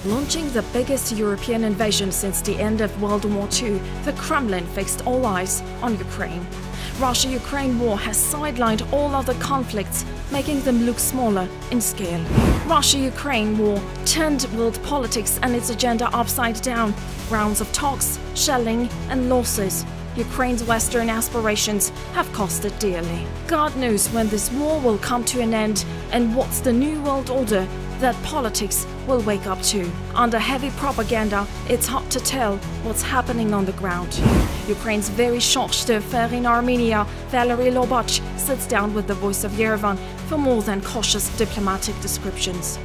Launching the biggest European invasion since the end of World War II, the Kremlin fixed all eyes on Ukraine. Russia-Ukraine war has sidelined all other conflicts, making them look smaller in scale. Russia-Ukraine war turned world politics and its agenda upside down. Rounds of talks, shelling and losses. Ukraine's Western aspirations have costed dearly. God knows when this war will come to an end and what's the new world order that politics will wake up to. Under heavy propaganda, it's hard to tell what's happening on the ground. Ukraine's very short affair in Armenia, Valerii Lobach, sits down with the voice of Yerevan for more than cautious diplomatic descriptions.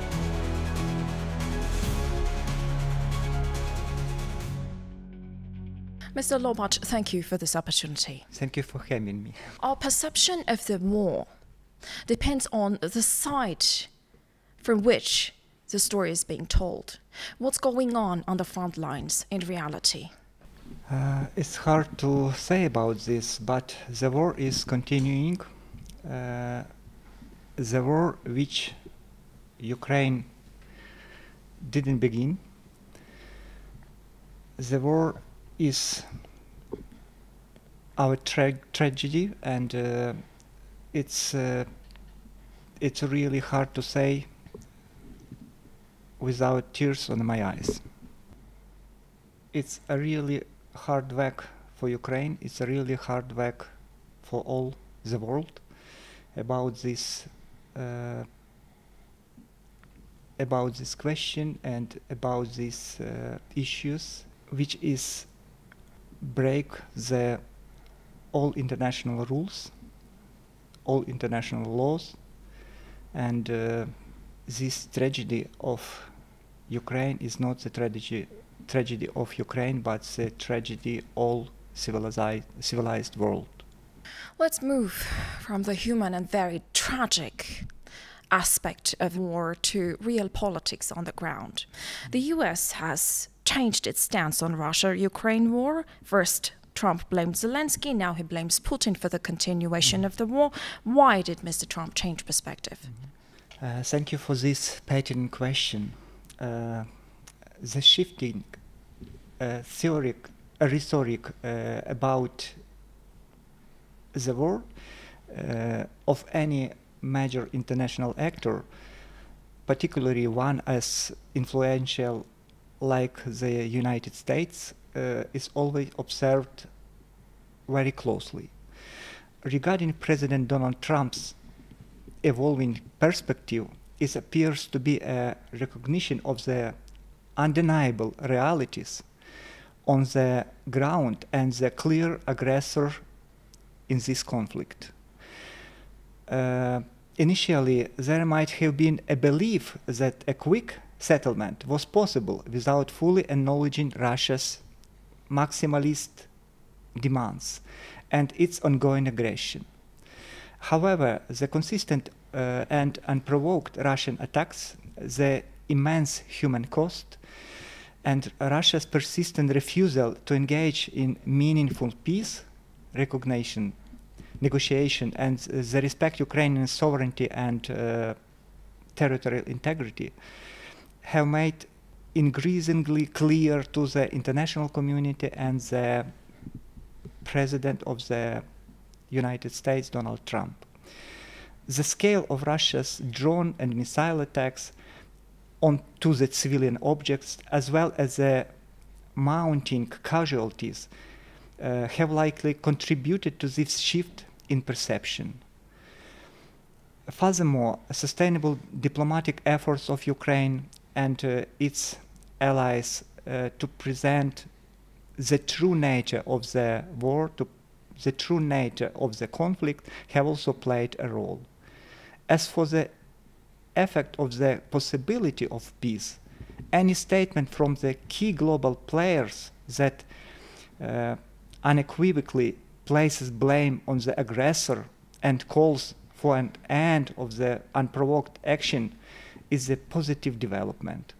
Mr. Lobach, thank you for this opportunity. Thank you for having me. Our perception of the war depends on the side from which the story is being told. What's going on the front lines in reality? It's hard to say about this, but the war is continuing. The war which Ukraine didn't begin. The war is our tragedy, and it's really hard to say without tears on my eyes. It's a really hard work for Ukraine. It's a really hard work for all the world about this question and about these issues, which is break the all international rules, all international laws, and this tragedy of Ukraine is not the tragedy of Ukraine, but the tragedy all civilized world. Let's move from the human and very tragic aspect of war to real politics on the ground. The US has changed its stance on Russia-Ukraine war. First, Trump blamed Zelensky, now he blames Putin for the continuation of the war. Why did Mr. Trump change perspective? Thank you for this pertinent question. The shifting rhetoric about the war of any major international actor, particularly one as influential like the United States, is always observed very closely. Regarding President Donald Trump's evolving perspective, it appears to be a recognition of the undeniable realities on the ground and the clear aggressor in this conflict. Initially, there might have been a belief that a quick settlement was possible without fully acknowledging Russia's maximalist demands and its ongoing aggression. However, the consistent and unprovoked Russian attacks, the immense human cost, and Russia's persistent refusal to engage in meaningful peace, recognition, negotiation, and the respect Ukrainian sovereignty and territorial integrity have made increasingly clear to the international community and the President of the United States, Donald Trump. The scale of Russia's drone and missile attacks onto the civilian objects, as well as the mounting casualties, have likely contributed to this shift in perception. Furthermore, sustainable diplomatic efforts of Ukraine and its allies to present the true nature of the war, the true nature of the conflict, have also played a role. As for the effect of the possibility of peace, any statement from the key global players that unequivocally places blame on the aggressor and calls for an end of the unprovoked action is a positive development.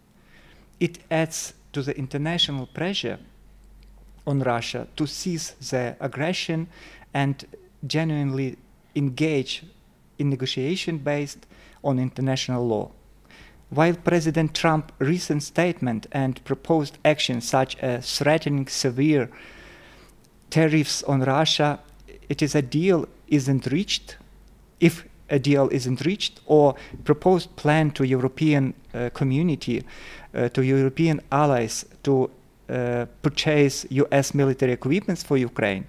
It adds to the international pressure on Russia to cease the aggression and genuinely engage in negotiation based on international law. While President Trump's recent statement and proposed actions such as threatening severe tariffs on Russia, if a deal isn't reached, or proposed plan to European community, to European allies to purchase US military equipment for Ukraine,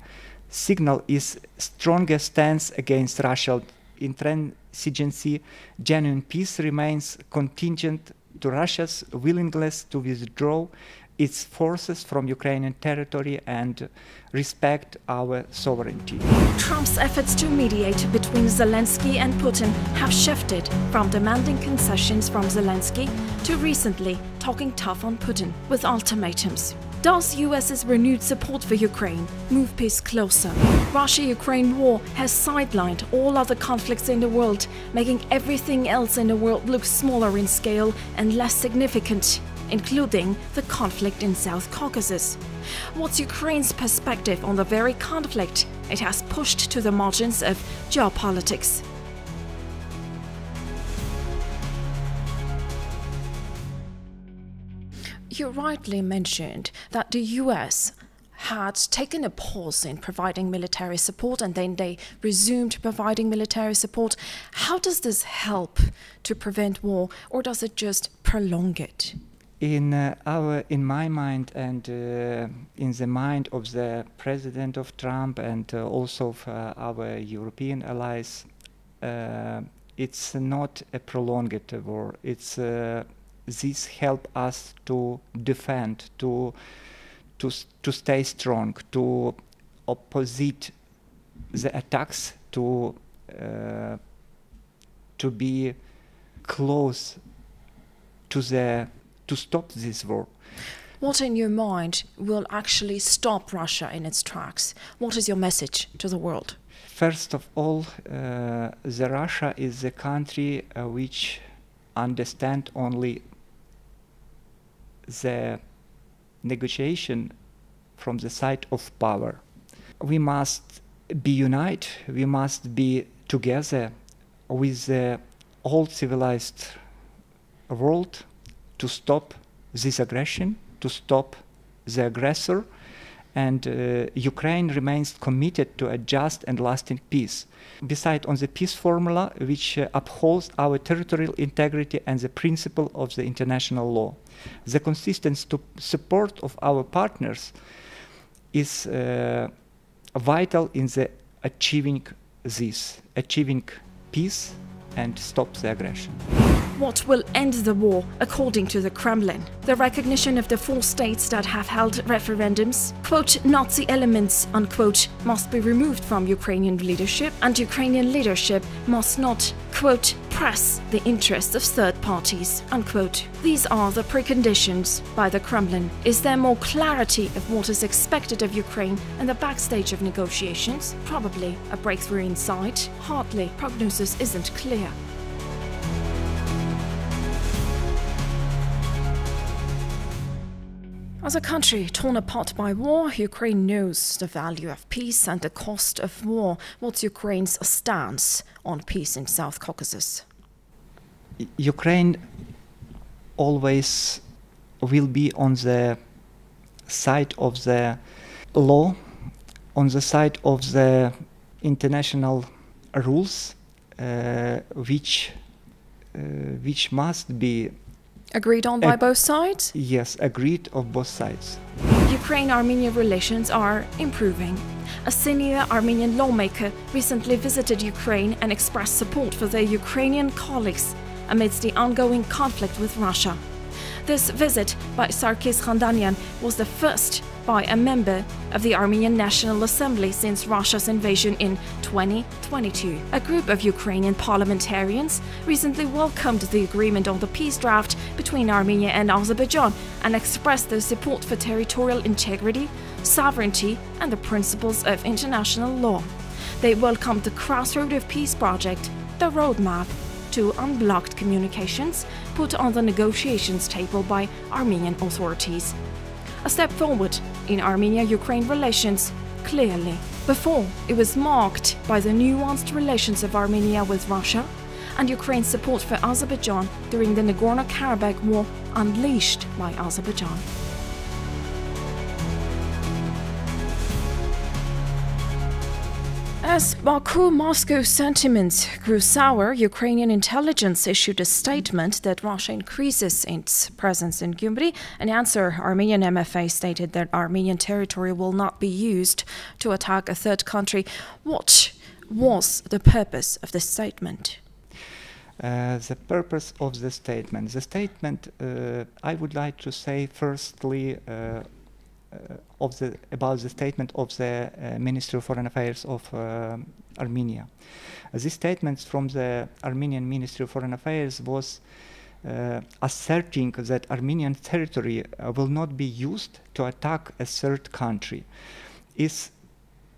signal is stronger stance against Russia's intransigency. Genuine peace remains contingent to Russia's willingness to withdraw its forces from Ukrainian territory and respect our sovereignty. Trump's efforts to mediate between Zelensky and Putin have shifted from demanding concessions from Zelensky to recently talking tough on Putin with ultimatums. Does US's renewed support for Ukraine move peace closer? Russia-Ukraine war has sidelined all other conflicts in the world, making everything else in the world look smaller in scale and less significant, including the conflict in South Caucasus. What's Ukraine's perspective on the very conflict it has pushed to the margins of geopolitics? You rightly mentioned that the US had taken a pause in providing military support and then they resumed providing military support. How does this help to prevent war, or does it just prolong it? In my mind and in the mind of the President of Trump and also of our European allies, it's not a prolonged war. It's this help us to defend, to stay strong, to opposite the attacks, to be close to stop this war. What in your mind will actually stop Russia in its tracks? What is your message to the world? First of all, the Russia is a country which understand only the negotiation from the side of power. We must be united, we must be together with the whole civilized world to stop this aggression, to stop the aggressor, and Ukraine remains committed to a just and lasting peace. Besides on the peace formula, which upholds our territorial integrity and the principle of the international law. The consistent support of our partners is vital in the achieving peace and stop the aggression. What will end the war, according to the Kremlin? The recognition of the 4 states that have held referendums, quote, Nazi elements, unquote, must be removed from Ukrainian leadership, and Ukrainian leadership must not, quote, press the interests of third parties, unquote. These are the preconditions by the Kremlin. Is there more clarity of what is expected of Ukraine in the backstage of negotiations? Probably. A breakthrough in sight? Hardly. Prognosis isn't clear. As a country torn apart by war, Ukraine knows the value of peace and the cost of war. What's Ukraine's stance on peace in South Caucasus? Ukraine always will be on the side of the law, on the side of the international rules, which must be agreed on by both sides? Yes, agreed of both sides. Ukraine-Armenia relations are improving. A senior Armenian lawmaker recently visited Ukraine and expressed support for their Ukrainian colleagues amidst the ongoing conflict with Russia. This visit by Astghik Sargsian was the first by a member of the Armenian National Assembly since Russia's invasion in 2022. A group of Ukrainian parliamentarians recently welcomed the agreement on the peace draft between Armenia and Azerbaijan and expressed their support for territorial integrity, sovereignty, and the principles of international law. They welcomed the Crossroad of Peace project, the roadmap to unblocked communications put on the negotiations table by Armenian authorities. A step forward in Armenia-Ukraine relations, clearly. Before, it was marked by the nuanced relations of Armenia with Russia, and Ukraine's support for Azerbaijan during the Nagorno-Karabakh war unleashed by Azerbaijan. As Baku-Moscow sentiments grew sour, Ukrainian intelligence issued a statement that Russia increases its presence in Gyumri. An answer, Armenian MFA stated that Armenian territory will not be used to attack a third country. What was the purpose of the statement? The purpose of the statement. The statement, I would like to say firstly, about the statement of the Ministry of Foreign Affairs of Armenia. This statement from the Armenian Ministry of Foreign Affairs was asserting that Armenian territory will not be used to attack a third country. This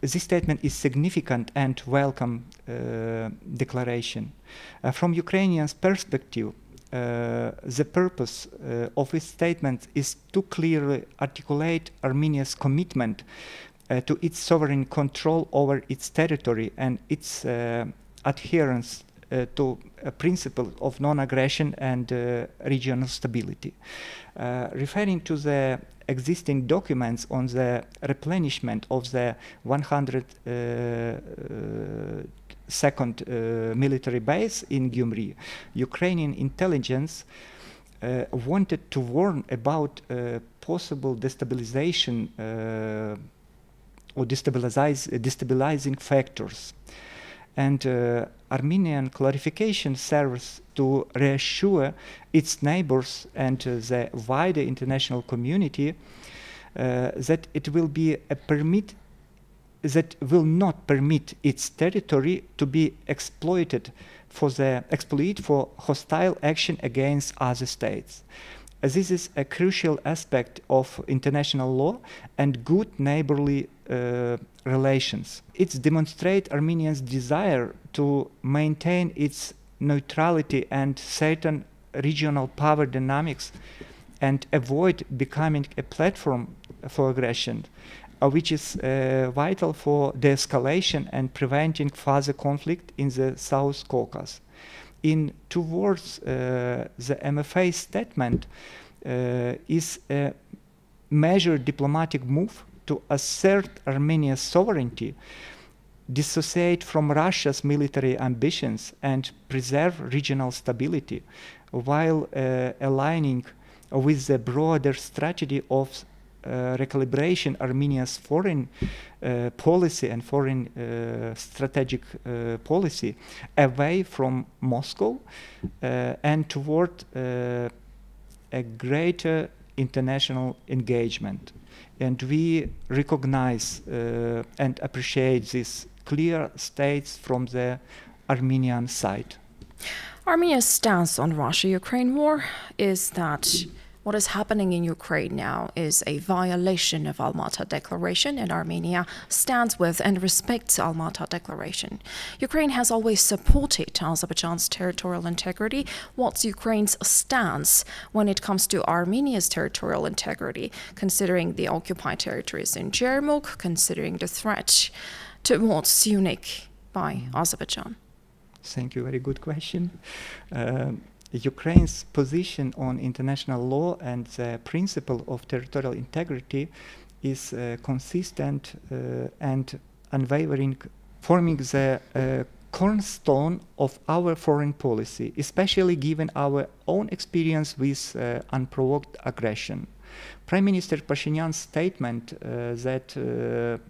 statement is significant and welcome declaration. From Ukrainian perspective, the purpose of this statement is to clearly articulate Armenia's commitment to its sovereign control over its territory and its adherence to a principle of non-aggression and regional stability. Referring to the existing documents on the replenishment of the 102nd military base in Gyumri, Ukrainian intelligence wanted to warn about possible destabilization or destabilizing factors. And Armenian clarification serves to reassure its neighbors and the wider international community that it will be that will not permit its territory to be exploited for hostile action against other states. This is a crucial aspect of international law and good neighborly relations. It demonstrates Armenia's desire to maintain its neutrality and certain regional power dynamics and avoid becoming a platform for aggression, which is vital for de-escalation and preventing further conflict in the South Caucasus. Towards the MFA statement is a measured diplomatic move to assert Armenia's sovereignty, dissociate from Russia's military ambitions, and preserve regional stability, while aligning with the broader strategy of recalibration Armenia's foreign policy and foreign strategic policy away from Moscow and toward a greater international engagement. And we recognize and appreciate these clear states from the Armenian side. Armenia's stance on Russia-Ukraine war is that what is happening in Ukraine now is a violation of Almaty Declaration, and Armenia stands with and respects Almaty Declaration. Ukraine has always supported Azerbaijan's territorial integrity. What's Ukraine's stance when it comes to Armenia's territorial integrity, considering the occupied territories in Yermuk, considering the threat towards Syunik by Azerbaijan? Thank you, very good question. Ukraine's position on international law and the principle of territorial integrity is consistent and unwavering, forming the cornerstone of our foreign policy, especially given our own experience with unprovoked aggression. Prime Minister Pashinyan's statement that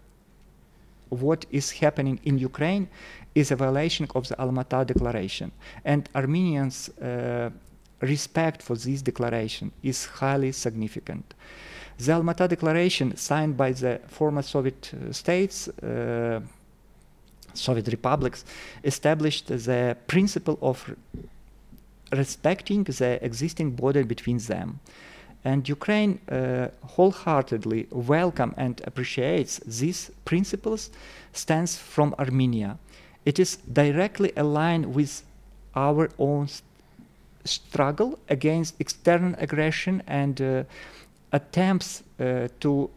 what is happening in Ukraine is a violation of the Almaty Declaration, and Armenians' respect for this declaration is highly significant. The Almaty Declaration, signed by the former Soviet states, Soviet republics, established the principle of respecting the existing border between them. And Ukraine wholeheartedly welcomes and appreciates these principles stance from Armenia. It is directly aligned with our own struggle against external aggression and attempts to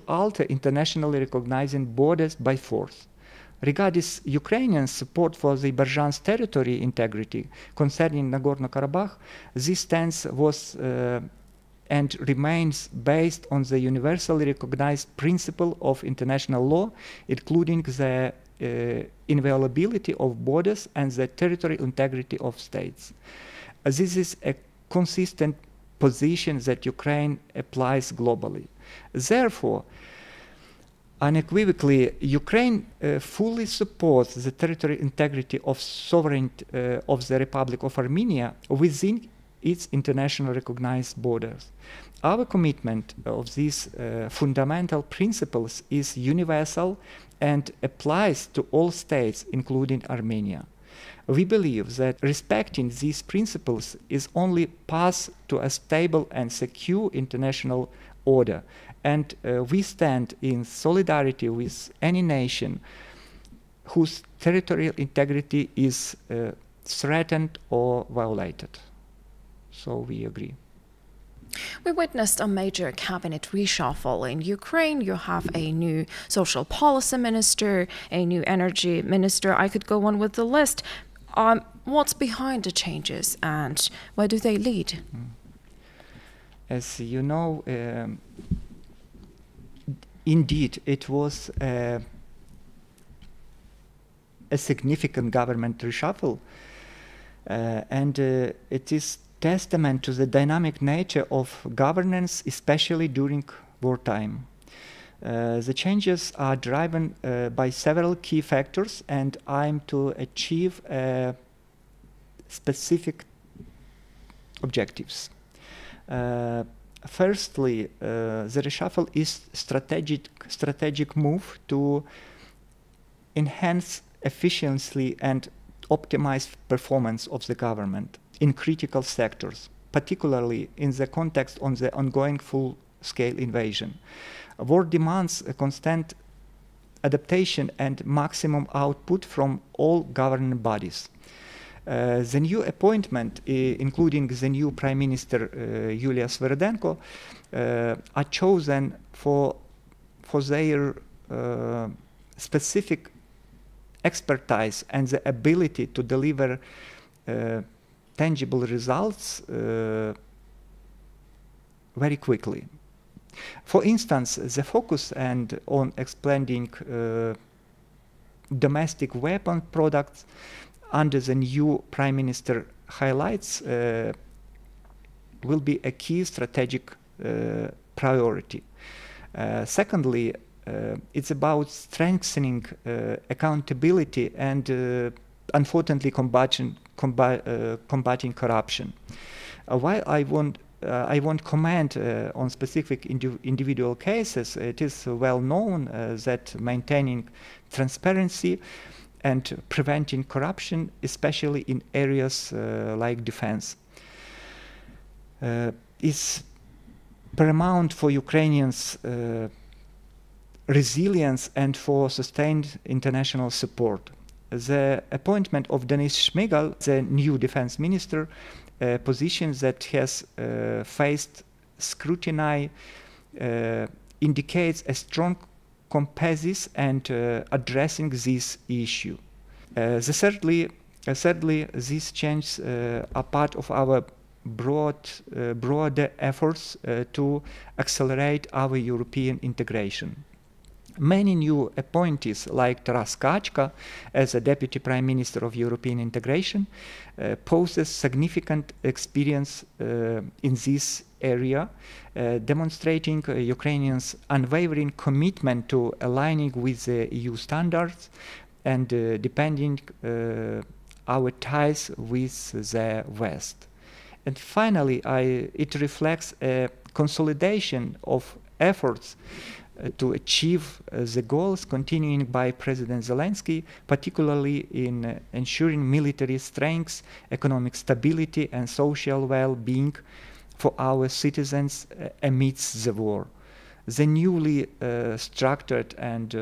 alter internationally recognizing borders by force. Regarding Ukrainian support for Azerbaijan's territory integrity concerning Nagorno-Karabakh, this stance was and remains based on the universally recognized principle of international law, including the inviolability of borders and the territorial integrity of states. This is a consistent position that Ukraine applies globally. Therefore, unequivocally, Ukraine fully supports the territorial integrity of sovereignty of the Republic of Armenia within its internationally recognized borders. Our commitment of these fundamental principles is universal and applies to all states, including Armenia. We believe that respecting these principles is only path to a stable and secure international order, and we stand in solidarity with any nation whose territorial integrity is threatened or violated. So we agree. We witnessed a major cabinet reshuffle in Ukraine. You have a new social policy minister, a new energy minister. I could go on with the list. What's behind the changes and where do they lead? As you know, indeed, it was a significant government reshuffle, and it is testament to the dynamic nature of governance, especially during wartime. The changes are driven by several key factors and aim to achieve specific objectives. Firstly, the reshuffle is strategic move to enhance efficiency and optimize performance of the government in critical sectors, particularly in the context of the ongoing full-scale invasion. War demands a constant adaptation and maximum output from all governing bodies. The new appointment, including the new Prime Minister Yulia Sviridenko, are chosen for their specific expertise and the ability to deliver tangible results very quickly. For instance, the focus on expanding domestic weapon products under the new Prime Minister highlights will be a key strategic priority. Secondly, it's about strengthening accountability and unfortunately combating corruption. While I won't comment on specific individual cases, it is well known that maintaining transparency and preventing corruption, especially in areas like defense, is paramount for Ukrainians' resilience and for sustained international support. The appointment of Denis Shmyhal, the new defense minister, a position that has faced scrutiny, indicates a strong compass and addressing this issue. Thirdly, these changes are part of our broader efforts to accelerate our European integration. Many new appointees, like Taras Kachka as a Deputy Prime Minister of European Integration, possess significant experience in this area, demonstrating Ukrainians' unwavering commitment to aligning with the EU standards and deepening our ties with the West. And finally, it reflects a consolidation of efforts to achieve the goals continuing by President Zelensky, particularly in ensuring military strength, economic stability, and social well-being for our citizens amidst the war. The newly structured and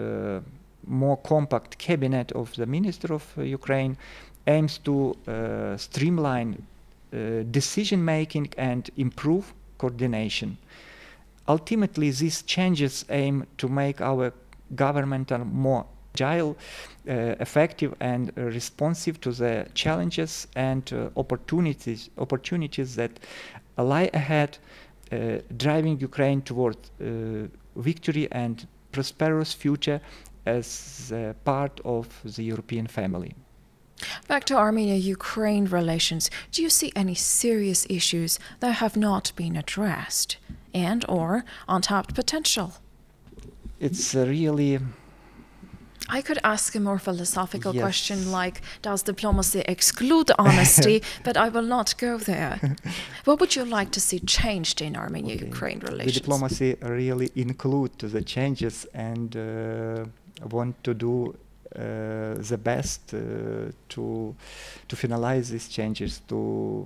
more compact cabinet of the Minister of Ukraine aims to streamline decision-making and improve coordination. Ultimately, these changes aim to make our government more agile, effective and responsive to the challenges and opportunities that lie ahead, driving Ukraine toward victory and prosperous future as part of the European family. Back to Armenia-Ukraine relations, do you see any serious issues that have not been addressed and or untapped potential? It's really... I could ask a more philosophical question like, does diplomacy exclude honesty? But I will not go there. What would you like to see changed in Armenia-Ukraine relations? The diplomacy really include the changes and want to do the best to finalize these changes, to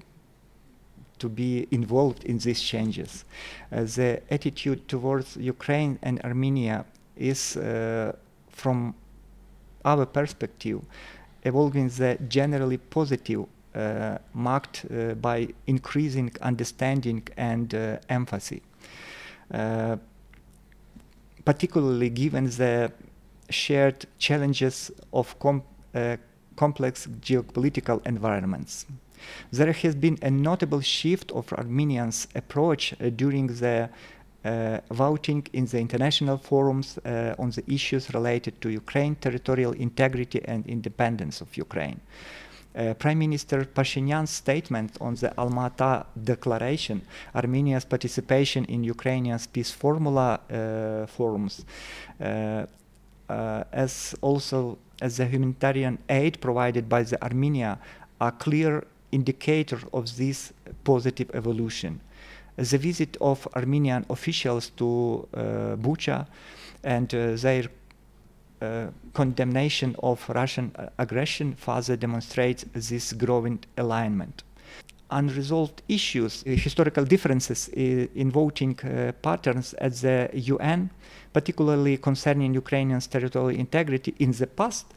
be involved in these changes. The attitude towards Ukraine and Armenia is, from our perspective, evolving the generally positive, marked by increasing understanding and empathy, particularly given the shared challenges of complex geopolitical environments. There has been a notable shift of Armenians' approach during the voting in the international forums on the issues related to Ukraine, territorial integrity and independence of Ukraine. Prime Minister Pashinyan's statement on the Alma-Ata Declaration, Armenia's participation in Ukrainian peace formula forums, as also as the humanitarian aid provided by the Armenia, are clear indicator of this positive evolution. The visit of Armenian officials to Bucha and their condemnation of Russian aggression further demonstrates this growing alignment. Unresolved issues, historical differences in voting patterns at the UN, particularly concerning Ukrainian territorial integrity in the past,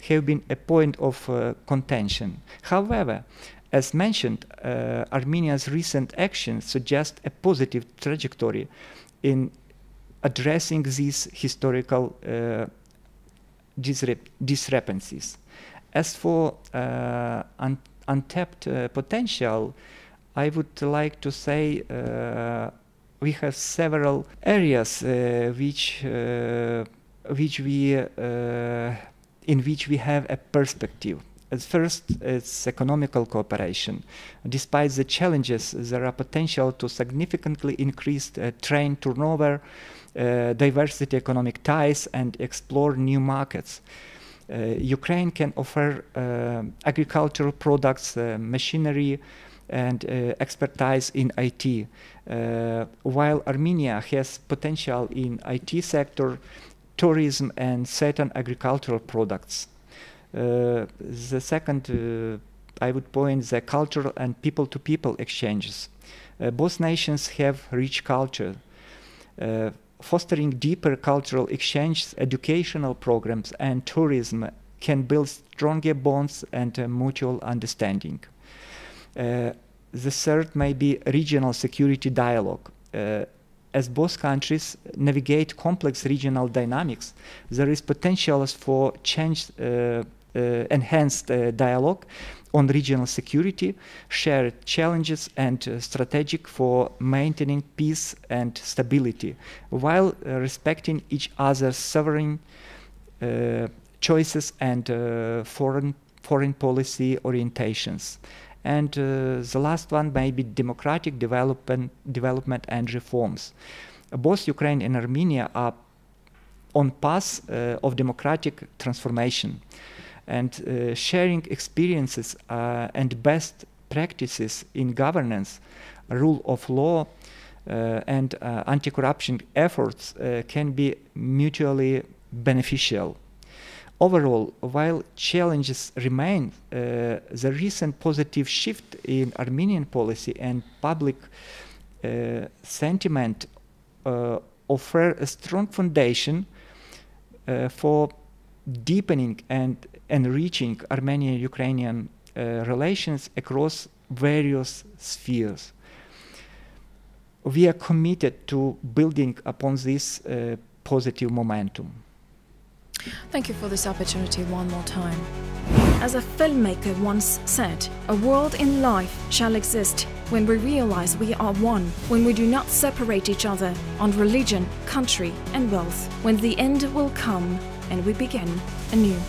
have been a point of contention. However, as mentioned, Armenia's recent actions suggest a positive trajectory in addressing these historical discrepancies. As for untapped potential, I would like to say we have several areas in which we have a perspective. First, it's economical cooperation. Despite the challenges, there are potential to significantly increase trade turnover, diversity economic ties, and explore new markets. Ukraine can offer agricultural products, machinery, and expertise in IT, while Armenia has potential in IT sector, tourism, and certain agricultural products. The second, I would point the cultural and people-to-people exchanges. Both nations have rich culture. Fostering deeper cultural exchanges, educational programs, and tourism can build stronger bonds and mutual understanding. The third may be regional security dialogue. As both countries navigate complex regional dynamics, there is potential for enhanced dialogue on regional security, shared challenges, and strategic for maintaining peace and stability, while respecting each other's sovereign choices and foreign policy orientations. And the last one may be democratic development and reforms. Both Ukraine and Armenia are on path of democratic transformation, and sharing experiences and best practices in governance, rule of law, and anti-corruption efforts can be mutually beneficial. Overall, while challenges remain, the recent positive shift in Armenian policy and public sentiment offer a strong foundation for deepening and enriching Armenian-Ukrainian relations across various spheres. We are committed to building upon this positive momentum. Thank you for this opportunity one more time. As a filmmaker once said, a world in life shall exist when we realize we are one, when we do not separate each other on religion, country, and wealth, when the end will come and we begin anew.